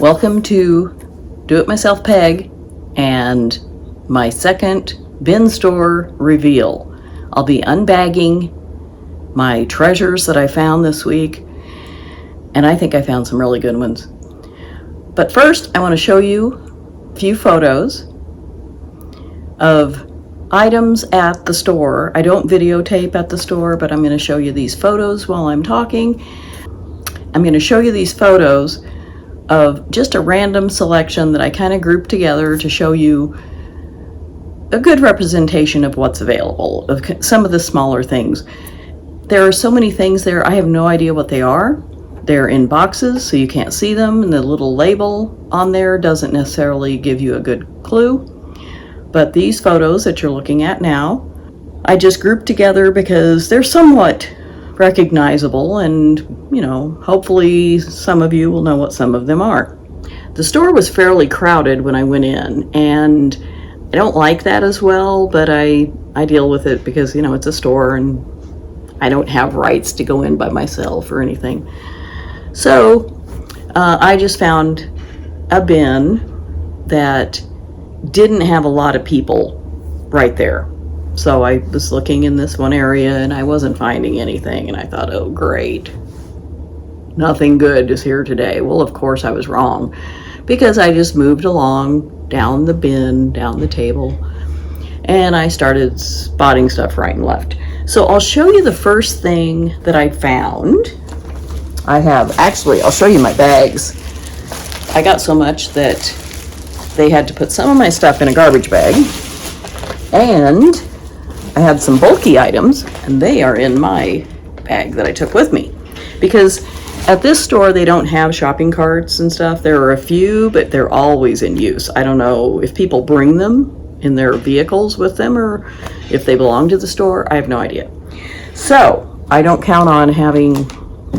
Welcome to Do It Myself Peg and my second bin store reveal. I'll be unbagging my treasures that I found this week, and I think I found some really good ones. But first, I want to show you a few photos of items at the store. I don't videotape at the store, but I'm going to show you these photos while I'm talking. I'm going to show you these photos of just a random selection that I kind of grouped together to show you a good representation of what's available, of some of the smaller things. There are so many things there, I have no idea what they are. They're in boxes, so you can't see them, and the little label on there doesn't necessarily give you a good clue. But these photos that you're looking at now, I just grouped together because they're somewhat recognizable, and hopefully some of you will know what some of them are. The store was fairly crowded when I went in, and I don't like that as well, but I deal with it because it's a store and I don't have rights to go in by myself or anything. So I just found a bin that didn't have a lot of people right there. So I was looking in this one area and I wasn't finding anything, and I thought, oh great, nothing good is here today. Well, of course I was wrong, because I just moved along down the bin, down the table, and I started spotting stuff right and left. So I'll show you the first thing that I found. I'll show you my bags. I got so much that they had to put some of my stuff in a garbage bag, and I had some bulky items, and they are in my bag that I took with me. Because at this store, they don't have shopping carts and stuff. There are a few, but they're always in use. I don't know if people bring them in their vehicles with them or if they belong to the store. I have no idea. So I don't count on having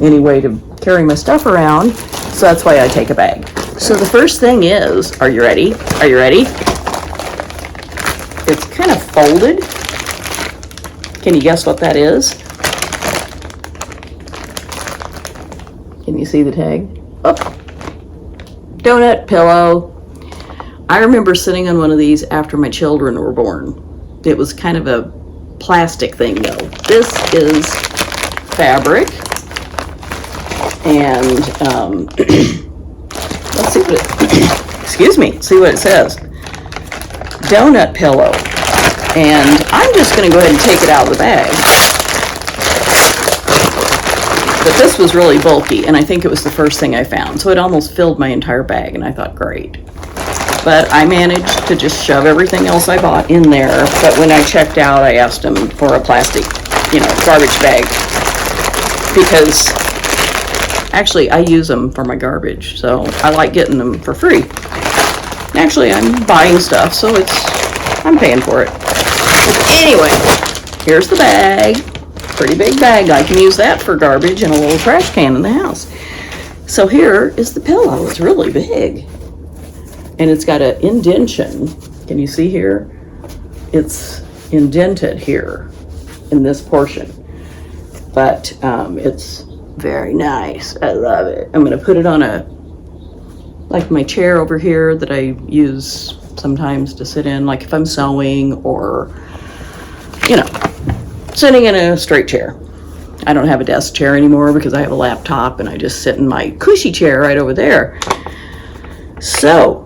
any way to carry my stuff around, so that's why I take a bag. So the first thing is, are you ready? Are you ready? It's kind of folded. Can you guess what that is? Can you see the tag? Oh, donut pillow. I remember sitting on one of these after my children were born. It was kind of a plastic thing though. This is fabric, and let's see what it, excuse me, see what it says. Donut pillow. And I'm just going to go ahead and take it out of the bag. But this was really bulky, and I think it was the first thing I found. So it almost filled my entire bag, and I thought, great. But I managed to just shove everything else I bought in there. But when I checked out, I asked them for a plastic, garbage bag. It's actually, I use them for my garbage, so I like getting them for free. Actually, I'm buying stuff, so I'm paying for it. Anyway, here's the bag. Pretty big bag. I can use that for garbage and a little trash can in the house. So here is the pillow. It's really big. And it's got an indentation. Can you see here? It's indented here in this portion. But it's very nice. I love it. I'm going to put it on like my chair over here that I use sometimes to sit in, like if I'm sewing or sitting in a straight chair. I don't have a desk chair anymore because I have a laptop, and I just sit in my cushy chair right over there. So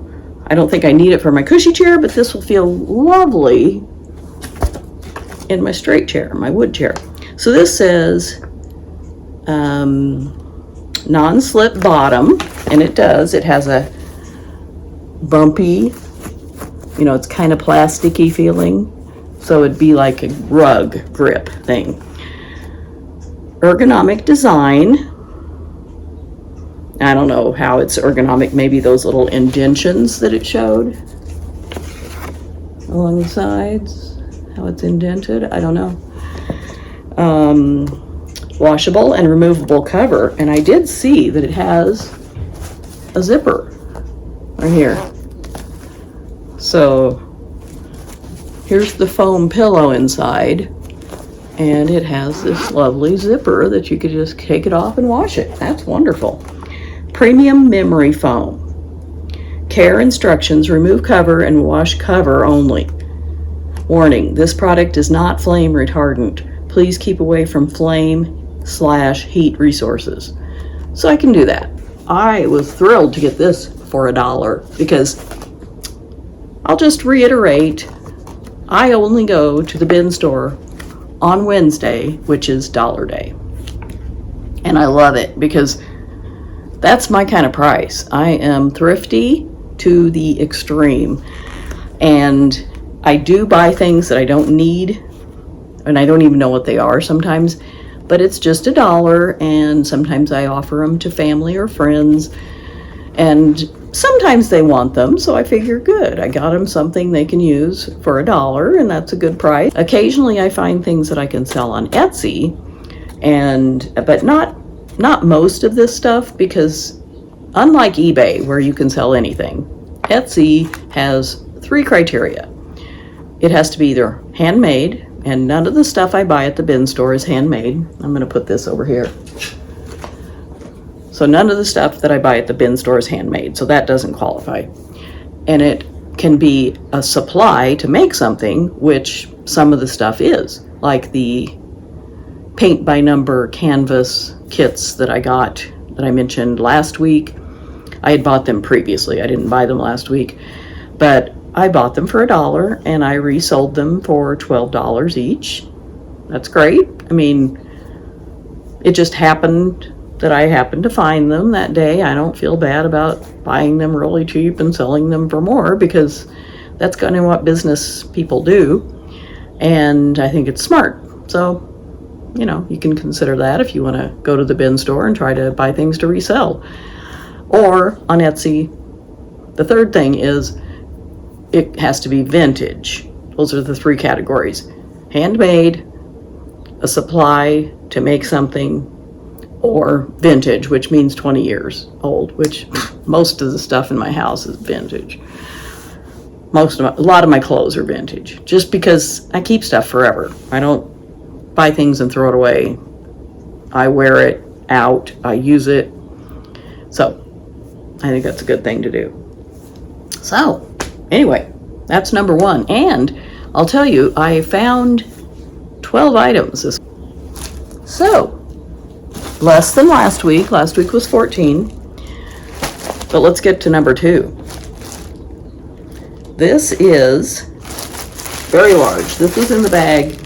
I don't think I need it for my cushy chair, but this will feel lovely in my straight chair, my wood chair. So this says non-slip bottom, and it does. It has a bumpy, it's kind of plasticky feeling. So it'd be like a rug grip thing. Ergonomic design. I don't know how it's ergonomic. Maybe those little indentions that it showed along the sides, how it's indented. I don't know. Washable and removable cover. And I did see that it has a zipper right here. So here's the foam pillow inside, and it has this lovely zipper that you could just take it off and wash it. That's wonderful. Premium memory foam. care instructions, remove cover and wash cover only. Warning, this product is not flame retardant. Please keep away from flame/heat resources. So I can do that. I was thrilled to get this for $1 because I'll just reiterate, I only go to the bin store on Wednesday, which is Dollar Day. And I love it because that's my kind of price. I am thrifty to the extreme. And I do buy things that I don't need, and I don't even know what they are sometimes, but it's just $1, and sometimes I offer them to family or friends, and sometimes they want them, so I figure, good, I got them something they can use for $1, and that's a good price. Occasionally I find things that I can sell on Etsy, but not most of this stuff, because unlike eBay where you can sell anything, Etsy has 3 criteria. It has to be either handmade, and none of the stuff I buy at the bin store is handmade. I'm going to put this over here. So none of the stuff that I buy at the bin store is handmade, so that doesn't qualify. And it can be a supply to make something, which some of the stuff is, like the paint by number canvas kits that I got, that I mentioned last week. I had bought them previously. I didn't buy them last week, but I bought them for $1 and I resold them for $12 each. That's great. I mean, it just happened that I happened to find them that day. I don't feel bad about buying them really cheap and selling them for more, because that's kind of what business people do. And I think it's smart. So, you can consider that if you want to go to the bin store and try to buy things to resell. Or on Etsy, the third thing is it has to be vintage. Those are the 3 categories: handmade, a supply to make something, or vintage, which means 20 years old, which most of the stuff in my house is vintage. A lot of my clothes are vintage, just because I keep stuff forever. I don't buy things and throw it away. I wear it out, I use it. So I think that's a good thing to do. So anyway, that's number 1. And I'll tell you, I found 12 items. So less than last week. Last week was 14. But let's get to number 2. This is very large. This was in the bag.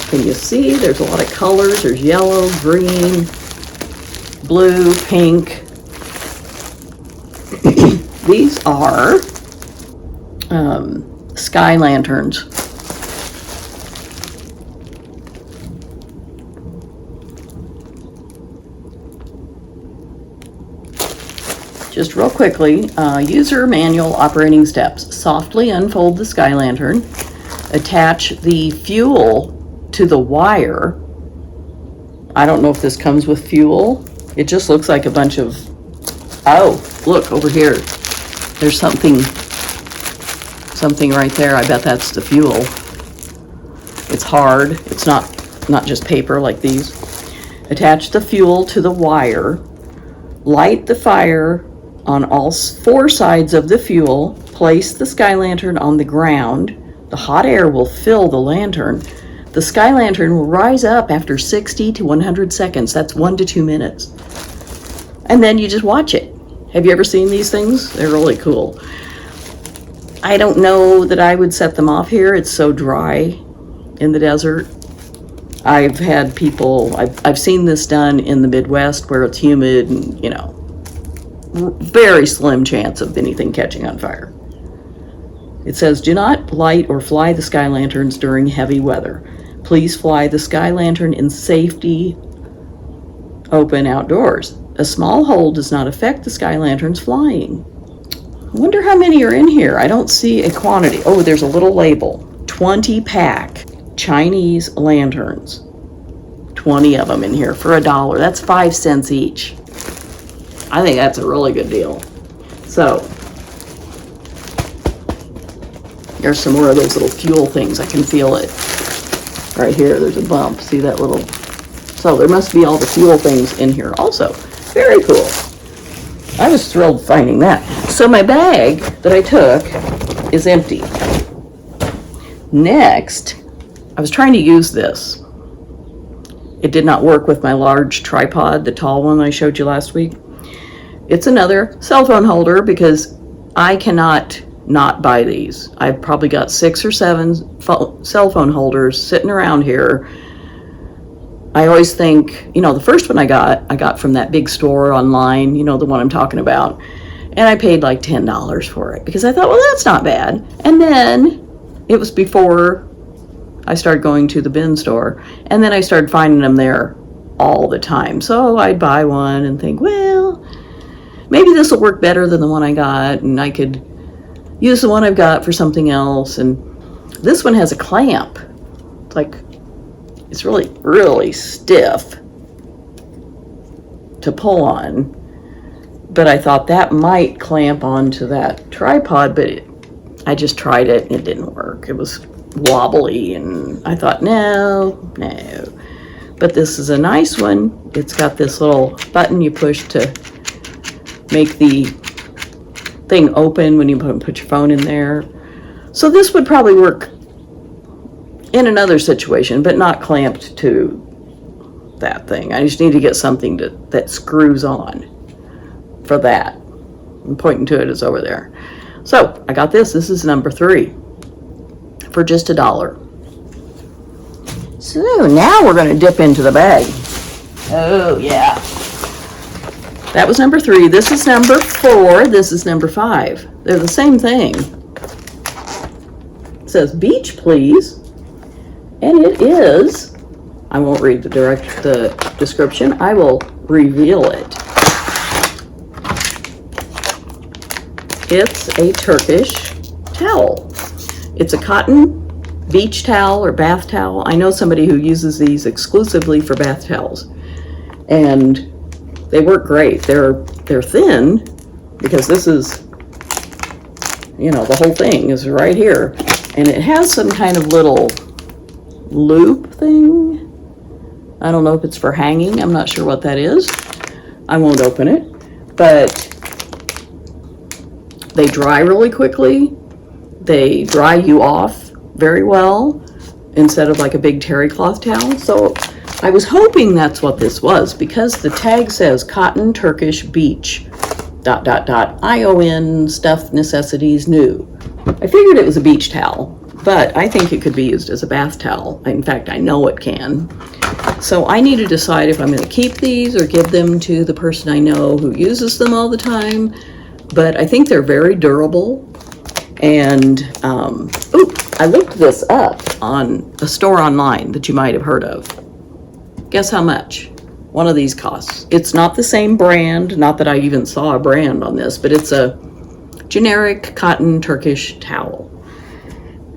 Can you see? There's a lot of colors. There's yellow, green, blue, pink. These are sky lanterns. Just real quickly, user manual operating steps. Softly unfold the sky lantern. Attach the fuel to the wire. I don't know if this comes with fuel. It just looks like a bunch of, oh, look over here. There's something right there. I bet that's the fuel. It's hard. It's not just paper like these. Attach the fuel to the wire. Light the fire on all 4 sides of the fuel. Place the sky lantern on the ground. The hot air will fill the lantern. The sky lantern will rise up after 60 to 100 seconds. That's 1 to 2 minutes. And then you just watch it. Have you ever seen these things? They're really cool. I don't know that I would set them off here. It's so dry in the desert. I've had people, I've seen this done in the Midwest where it's humid and, very slim chance of anything catching on fire. It says, do not light or fly the sky lanterns during heavy weather. Please fly the sky lantern in safety, open outdoors. A small hole does not affect the sky lantern's flying. I wonder how many are in here. I don't see a quantity. Oh, there's a little label. 20 pack Chinese lanterns. 20 of them in here for $1. That's 5 cents each. I think that's a really good deal. So there's some more of those little fuel things. I can feel it right here. There's a bump. See that little? So there must be all the fuel things in here also. Very cool. I was thrilled finding that. So my bag that I took is empty. Next, I was trying to use this. It did not work with my large tripod, the tall one I showed you last week. It's another cell phone holder because I cannot not buy these. I've probably got 6 or 7 cell phone holders sitting around here. I always think, the first one I got from that big store online, the one I'm talking about. And I paid like $10 for it because I thought, well, that's not bad. And then it was before I started going to the bin store. And then I started finding them there all the time. So I'd buy one and think, well, maybe this will work better than the one I got. And I could use the one I've got for something else. And this one has a clamp. It's really, really stiff to pull on. But I thought that might clamp onto that tripod, but I just tried it and it didn't work. It was wobbly and I thought, no. But this is a nice one. It's got this little button you push to make the thing open when you put your phone in there. So this would probably work in another situation, but not clamped to that thing. I just need to get something that screws on for that. I'm pointing to it, it's over there. So I got this. This is number 3 for just $1. So now we're going to dip into the bag. Oh yeah. That was number 3. This is number 4. This is number 5. They're the same thing. It says beach, please. And it is, I won't read the description, I will reveal it. It's a Turkish towel. It's a cotton beach towel or bath towel. I know somebody who uses these exclusively for bath towels. And they work great. They're thin because this is, the whole thing is right here. And it has some kind of little loop thing. I don't know if it's for hanging. I'm not sure what that is. I won't open it. But they dry really quickly. They dry you off very well instead of like a big terry cloth towel. So I was hoping that's what this was because the tag says cotton Turkish beach ... ION stuff necessities new. I figured it was a beach towel. But I think it could be used as a bath towel. In fact, I know it can. So I need to decide if I'm going to keep these or give them to the person I know who uses them all the time. But I think they're very durable. And, I looked this up on a store online that you might have heard of. Guess how much one of these costs? It's not the same brand. Not that I even saw a brand on this, but it's a generic cotton Turkish towel.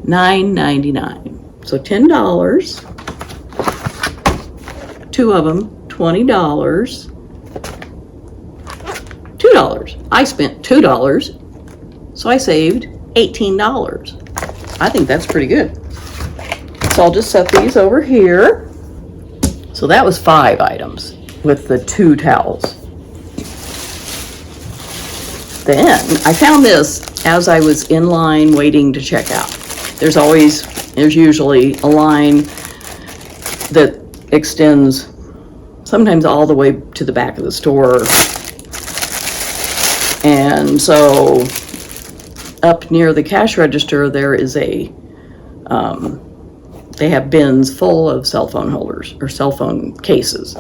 $9.99. So $10. 2 of them, $20. $2. I spent $2, so I saved $18. I think that's pretty good. So I'll just set these over here. So that was 5 items with the 2 towels. Then I found this as I was in line waiting to check out. There's usually a line that extends sometimes all the way to the back of the store. And so up near the cash register, there is they have bins full of cell phone holders or cell phone cases.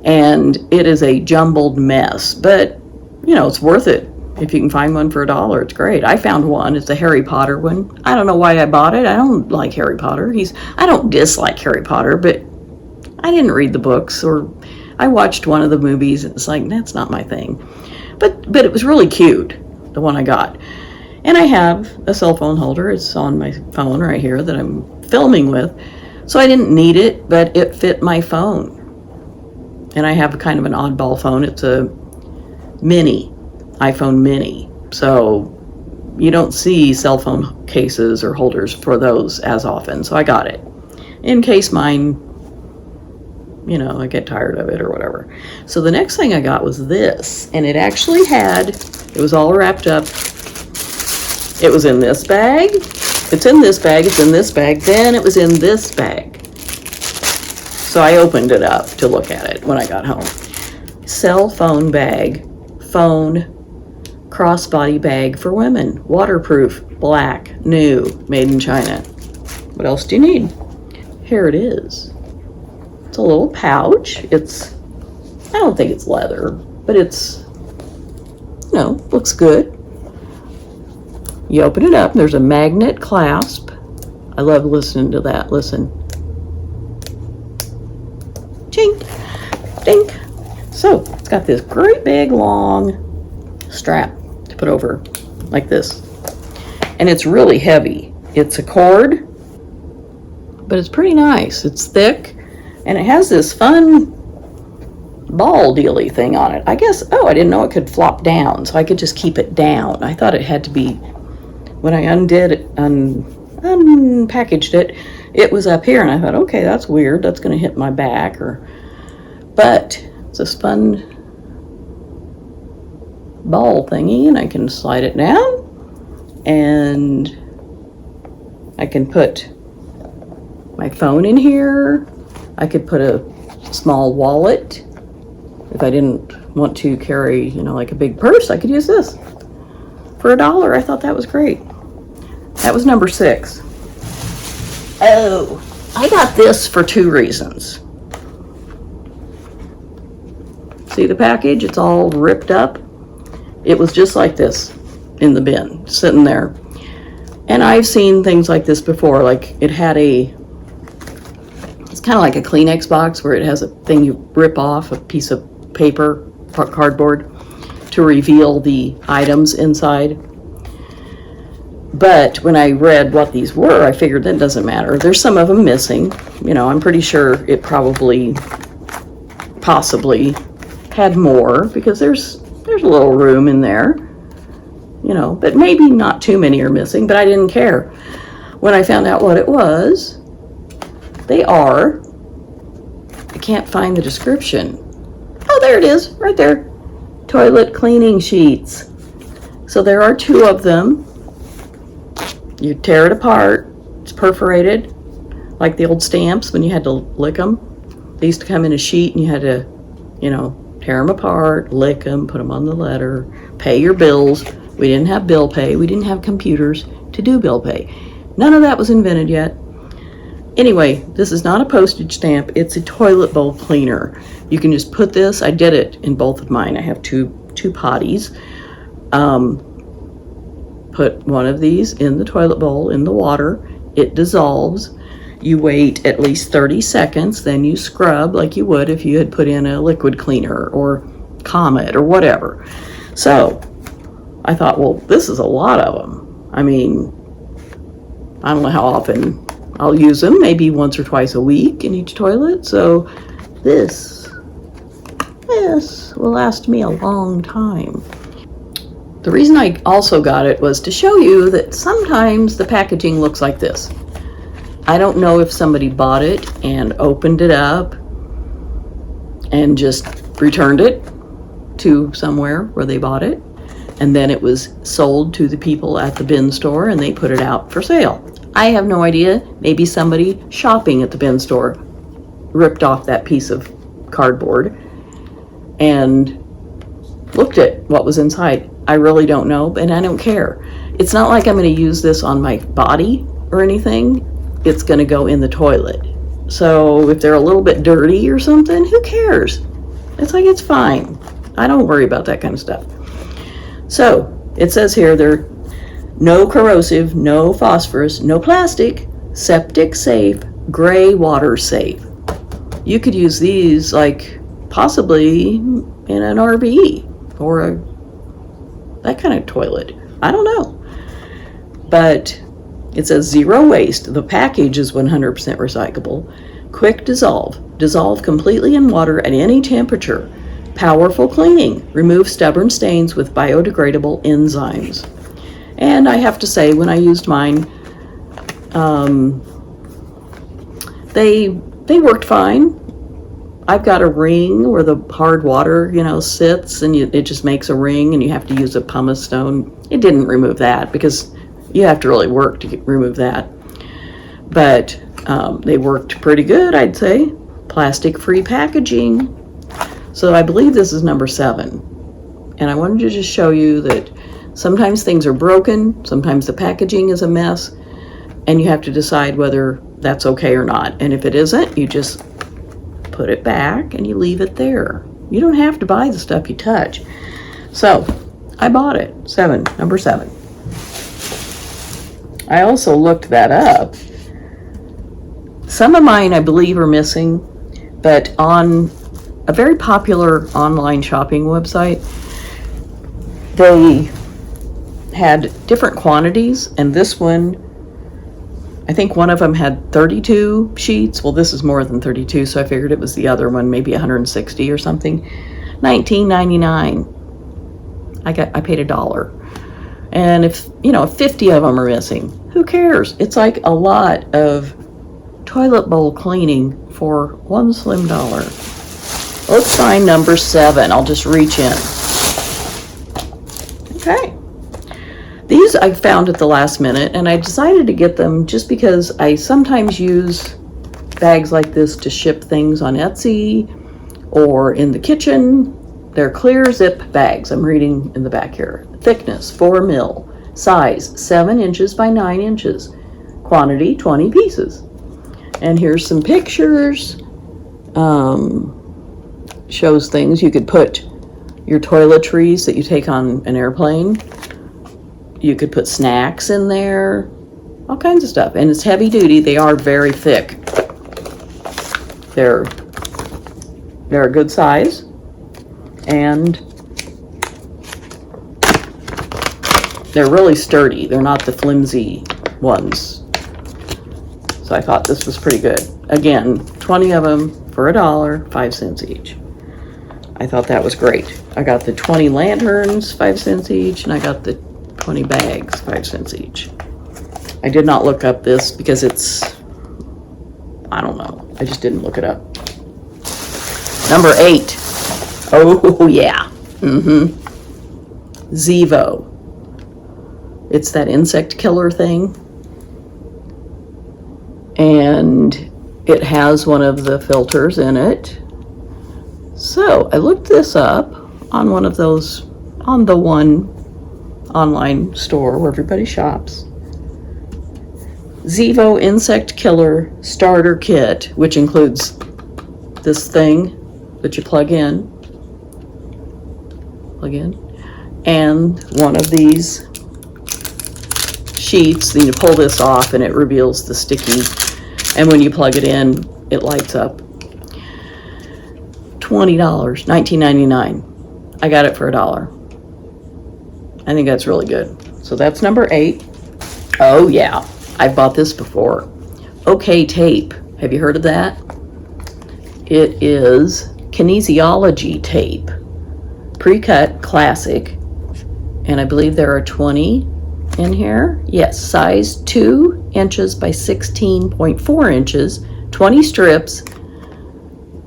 And it is a jumbled mess, but it's worth it. If you can find one for $1, it's great. I found one. It's a Harry Potter one. I don't know why I bought it. I don't like Harry Potter. I don't dislike Harry Potter, but I didn't read the books, or I watched one of the movies. It's like, that's not my thing. But it was really cute, the one I got. And I have a cell phone holder. It's on my phone right here that I'm filming with. So I didn't need it, but it fit my phone. And I have kind of an oddball phone. It's a mini. iPhone mini. So you don't see cell phone cases or holders for those as often. So I got it in case mine you know, I get tired of it or whatever. So the next thing I got was this, and it actually had, it was all wrapped up. It was in this bag. It's in this bag. It's in this bag. Then it was in this bag. So I opened it up to look at it when I got home. Cell phone bag, phone crossbody bag for women, waterproof, black, new, made in China. What else do you need? Here it is. It's a little pouch. It's, I don't think it's leather, but it's, you know, looks good. You open it up, there's a magnet clasp. I love listening to that. Listen. Chink, dink. So it's got this great big long strap to put over like this. And it's really heavy. It's a cord, but it's pretty nice. It's thick, and it has this fun ball dealy thing on it. I guess, oh, I didn't know it could flop down, so I could just keep it down. I thought it had to be, when I unpackaged it, it was up here, and I thought, okay, that's weird. That's going to hit my back, but it's this fun ball thingy, and I can slide it down, and I can put my phone in here. I could put a small wallet. If I didn't want to carry, you know, like a big purse, I could use this. For $1, I thought that was great. That was number 6. Oh, I got this for 2 reasons. See the package? It's all ripped up. It was just like this in the bin, sitting there. And I've seen things like this before. Like it had it's kind of like a Kleenex box where it has a thing you rip off, a piece of paper, cardboard, to reveal the items inside. But when I read what these were, I figured that doesn't matter. There's some of them missing. You know, I'm pretty sure it possibly had more, because there's a little room in there, you know, but maybe not too many are missing, but I didn't care. When I found out what it was, I can't find the description. Oh, there it is, right there. Toilet cleaning sheets. So there are 2 of them. You tear it apart. It's perforated, like the old stamps when you had to lick them. They used to come in a sheet, and you had to, you know, tear them apart, lick them, put them on the letter, pay your bills. We didn't have bill pay. We didn't have computers to do bill pay. None of that was invented yet. Anyway, this is not a postage stamp. It's a toilet bowl cleaner. You can just put this. I did it in both of mine. I have two potties. Put one of these in the toilet bowl in the water. It dissolves. You wait at least 30 seconds, then you scrub like you would if you had put in a liquid cleaner or Comet or whatever. So I thought, well, this is a lot of them. I mean, I don't know how often I'll use them, maybe once or twice a week in each toilet. So this will last me a long time. The reason I also got it was to show you that sometimes the packaging looks like this. I don't know if somebody bought it and opened it up and just returned it to somewhere where they bought it, and then it was sold to the people at the bin store and they put it out for sale. I have no idea. Maybe somebody shopping at the bin store ripped off that piece of cardboard and looked at what was inside. I really don't know, and I don't care. It's not like I'm going to use this on my body or anything. It's going to go in the toilet. So if they're a little bit dirty or something, who cares? It's like, it's fine. I don't worry about that kind of stuff. So it says here, they're no corrosive, no phosphorus, no plastic, septic safe, gray water safe. You could use these like possibly in an RV or that kind of toilet. I don't know. But it says 0 waste. The package is 100% recyclable. Quick dissolve. Dissolve completely in water at any temperature. Powerful cleaning. Remove stubborn stains with biodegradable enzymes. And I have to say, when I used mine, they worked fine. I've got a ring where the hard water, sits, and it just makes a ring, and you have to use a pumice stone. It didn't remove that because you have to really work to remove that. But they worked pretty good, I'd say. Plastic-free packaging. So I believe this is number 7. And I wanted to just show you that sometimes things are broken, sometimes the packaging is a mess, and you have to decide whether that's okay or not. And if it isn't, you just put it back and you leave it there. You don't have to buy the stuff you touch. So I bought it. Number 7. I also looked that up. Some of mine I believe are missing, but on a very popular online shopping website, they had different quantities, and this one, I think one of them had 32 sheets. Well, this is more than 32, so I figured it was the other one, maybe 160 or something. $19.99. I paid $1. And if 50 of them are missing, who cares? It's like a lot of toilet bowl cleaning for one slim dollar. Let's find number 7. I'll just reach in. Okay. These I found at the last minute, and I decided to get them just because I sometimes use bags like this to ship things on Etsy or in the kitchen. They're clear zip bags. I'm reading in the back here. Thickness 4 mil. Size 7 inches by 9 inches. Quantity 20 pieces. And here's some pictures. Shows things. You could put your toiletries that you take on an airplane. You could put snacks in there. All kinds of stuff. And it's heavy duty. They are very thick. They're a good size. And they're really sturdy. They're not the flimsy ones. So I thought this was pretty good. Again, 20 of them for $1, 5 cents each. I thought that was great. I got the 20 lanterns, 5 cents each, and I got the 20 bags, 5 cents each. I did not look up this because it's, I don't know. I just didn't look it up. Number 8. Oh, yeah. Zevo. It's that insect killer thing. And it has one of the filters in it. So I looked this up on one of those, on the one online store where everybody shops. Zevo Insect Killer Starter Kit, which includes this thing that you plug in, and one of these sheets. Then you pull this off and it reveals the sticky, and when you plug it in, it lights up. $20, $19.99. I got it for $1. I think that's really good. So that's number 8. Oh yeah, I've bought this before. OK Tape. Have you heard of that? It is kinesiology tape. Pre-cut classic. And I believe there are 20 in here. Yes, size 2 inches by 16.4 inches, 20 strips,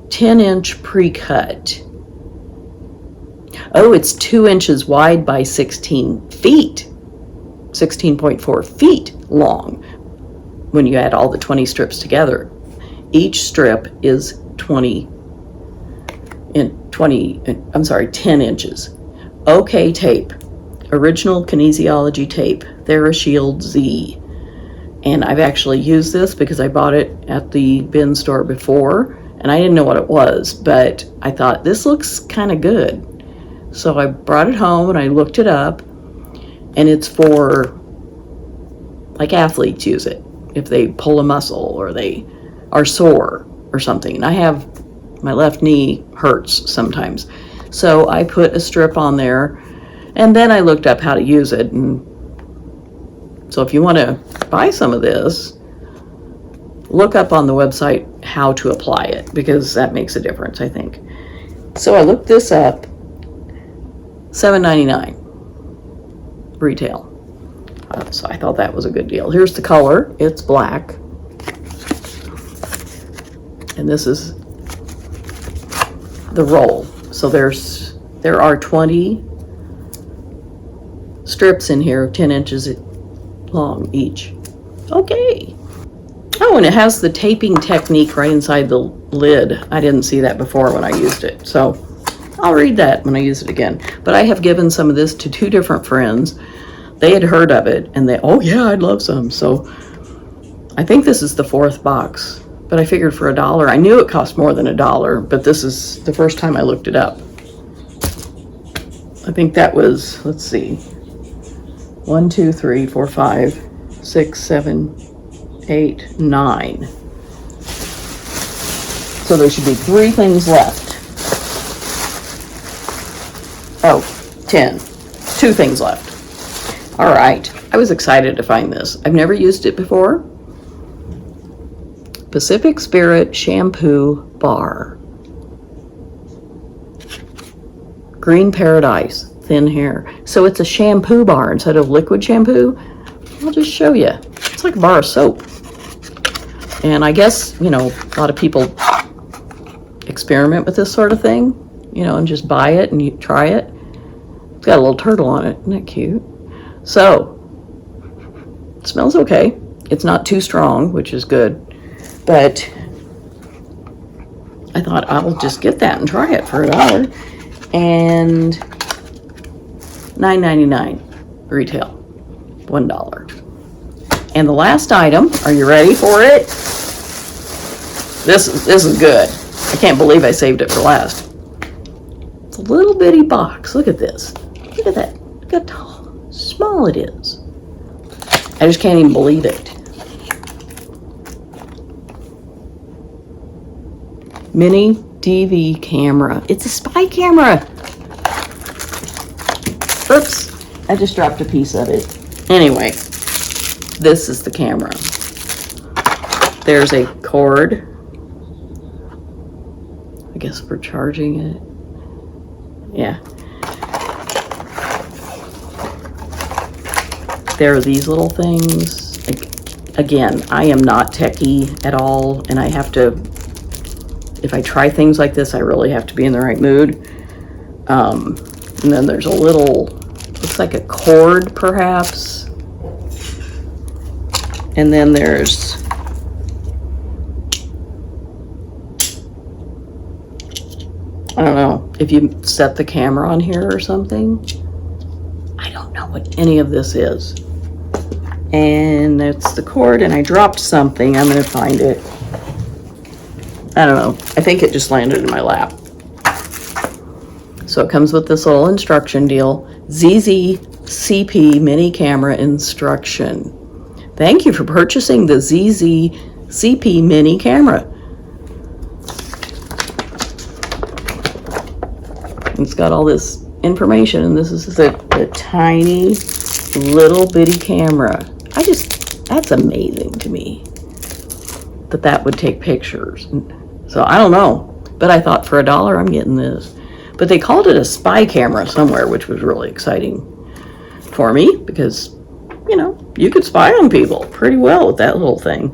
10-inch pre-cut. Oh, it's 2 inches wide by 16 feet, 16.4 feet long when you add all the 20 strips together. Each strip is 10 inches. OK Tape. Original kinesiology tape, TheraShield Z. And I've actually used this because I bought it at the bin store before, and I didn't know what it was, but I thought this looks kind of good. So I brought it home and I looked it up, and it's for, like, athletes use it if they pull a muscle or they are sore or something. And I have, my left knee hurts sometimes. So I put a strip on there. And then I looked up how to use it. And so if you want to buy some of this, look up on the website how to apply it, because that makes a difference, I think. So I looked this up. $7.99 retail. So I thought that was a good deal. Here's the color. It's black. And this is the roll. So there are 20 strips in here, 10 inches long each. Okay. Oh, and it has the taping technique right inside the lid. I didn't see that before when I used it, so I'll read that when I use it again. But I have given some of this to 2 different friends. They had heard of it, and oh yeah, I'd love some. So I think this is the 4th box, but I figured for $1. I knew it cost more than $1, but this is the first time I looked it up. I think that was, let's see, 1, 2, 3, 4, 5, 6, 7, 8, 9. So there should be 3 things left. Oh, 10. 2 things left. All right. I was excited to find this. I've never used it before. Pacific Spirit Shampoo Bar. Green Paradise, thin hair. So it's a shampoo bar instead of liquid shampoo. I'll just show you. It's like a bar of soap. And I guess, a lot of people experiment with this sort of thing, and just buy it and you try it. It's got a little turtle on it. Isn't that cute? So, it smells okay. It's not too strong, which is good. But I thought I'll just get that and try it for $1. And $9.99 retail. $1. And the last item, are you ready for it? This is good. I can't believe I saved it for last. It's a little bitty box. Look at this. Look at that. Look at how small it is. I just can't even believe it. Mini DV camera. It's a spy camera. Oops. I just dropped a piece of it. Anyway, this is the camera. There's a cord. I guess for charging it. Yeah. There are these little things. Again, I am not techie at all, and I have to, if I try things like this, I really have to be in the right mood. And then there's a little, looks like a cord perhaps. And then there's, I don't know, if you set the camera on here or something. I don't know what any of this is. And that's the cord, and I dropped something. I'm going to find it. I don't know. I think it just landed in my lap. So it comes with this little instruction deal. ZZCP mini camera instruction. Thank you for purchasing the ZZCP mini camera. It's got all this information, and this is a tiny little bitty camera. That's amazing to me that would take pictures. So I don't know, but I thought for $1 I'm getting this. But they called it a spy camera somewhere, which was really exciting for me because, you could spy on people pretty well with that little thing.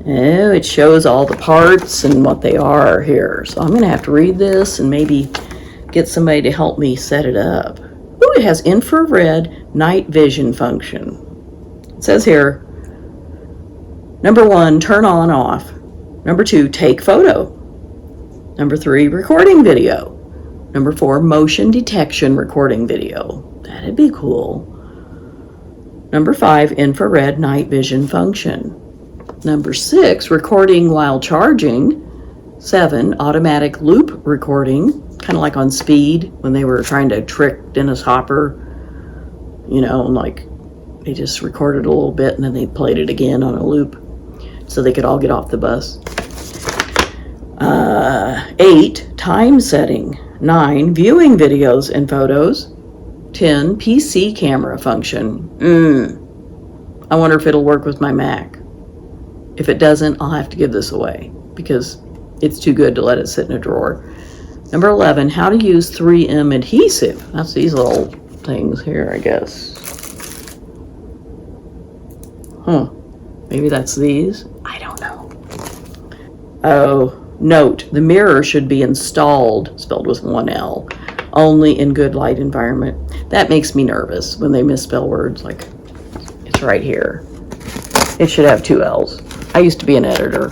Oh, it shows all the parts and what they are here. So I'm going to have to read this and maybe get somebody to help me set it up. Ooh, it has infrared night vision function. It says here, number 1, turn on off. Number 2, take photo. Number 3, recording video. Number 4, motion detection recording video. That'd be cool. Number 5, infrared night vision function. Number 6, recording while charging. 7, automatic loop recording, kind of like on Speed when they were trying to trick Dennis Hopper, like they just recorded a little bit and then they played it again on a loop so they could all get off the bus. 8, time setting. 9, viewing videos and photos. 10, PC camera function. I wonder if it'll work with my Mac. If it doesn't, I'll have to give this away because it's too good to let it sit in a drawer. Number 11, how to use 3M adhesive. That's these little things here, I guess. Maybe that's these. I don't know. Oh, Note, the mirror should be installed, spelled with one L, only in good light environment. That makes me nervous when they misspell words, like it's right here. It should have two L's. I used to be an editor,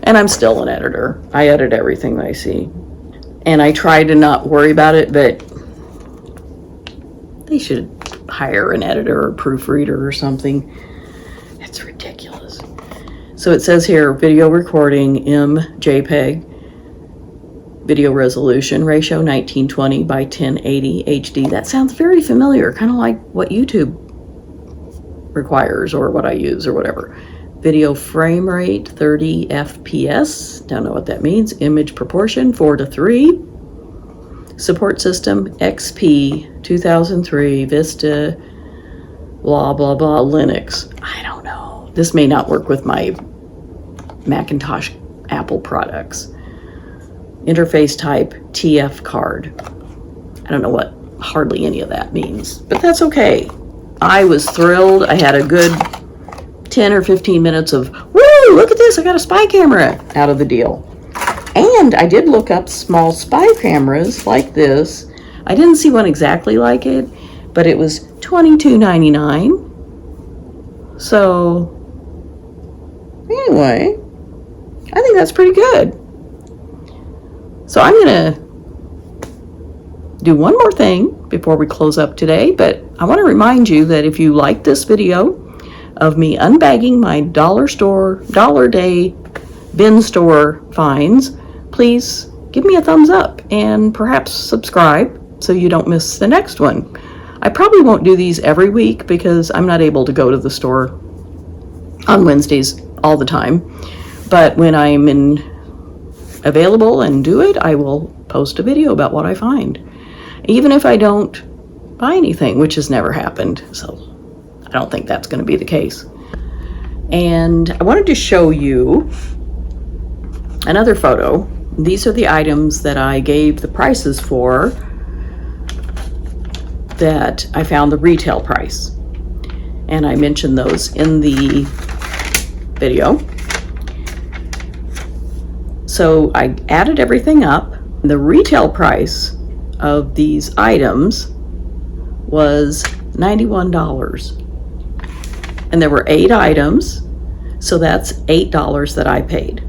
and I'm still an editor. I edit everything I see. And I try to not worry about it, but they should hire an editor or proofreader or something. It's ridiculous. So it says here, video recording, MJPEG, video resolution ratio 1920 by 1080 HD. That sounds very familiar, kind of like what YouTube requires or what I use or whatever. Video frame rate 30 FPS, don't know what that means. Image proportion 4:3. Support system XP 2003 Vista blah blah blah Linux. I don't know. This may not work with my Macintosh Apple products. Interface type TF card. I don't know what hardly any of that means, but that's okay. I was thrilled. I had a good 10 or 15 minutes of, woo, look at this, I got a spy camera out of the deal. And I did look up small spy cameras like this. I didn't see one exactly like it, but it was $22.99. So, anyway, I think that's pretty good. So I'm going to do one more thing before we close up today, but I want to remind you that if you like this video of me unbagging my dollar day bin store finds, please give me a thumbs up and perhaps subscribe so you don't miss the next one. I probably won't do these every week because I'm not able to go to the store on Wednesdays all the time, but when I'm available and do it, I will post a video about what I find, even if I don't buy anything, which has never happened, so I don't think that's going to be the case. And I wanted to show you another photo. These are the items that I gave the prices for, that I found the retail price, and I mentioned those in the video. So I added everything up. The retail price of these items was $91. And there were 8 items, so that's $8 that I paid.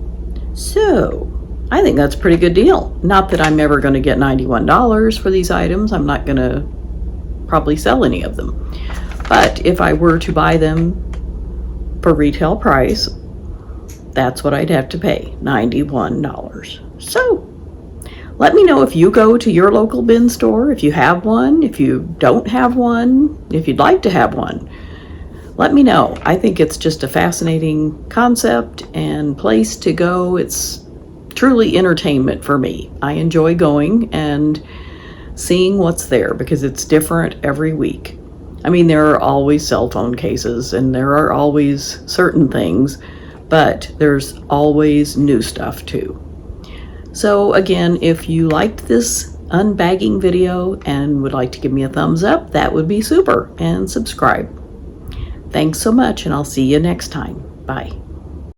So I think that's a pretty good deal. Not that I'm ever going to get $91 for these items. I'm not going to probably sell any of them. But if I were to buy them for retail price, that's what I'd have to pay, $91. So let me know if you go to your local bin store, if you have one, if you don't have one, if you'd like to have one. Let me know. I think it's just a fascinating concept and place to go. It's truly entertainment for me. I enjoy going and seeing what's there because it's different every week. I mean, there are always cell phone cases and there are always certain things, but there's always new stuff too. So again, if you liked this unbagging video and would like to give me a thumbs up, that would be super, and subscribe. Thanks so much, and I'll see you next time. Bye.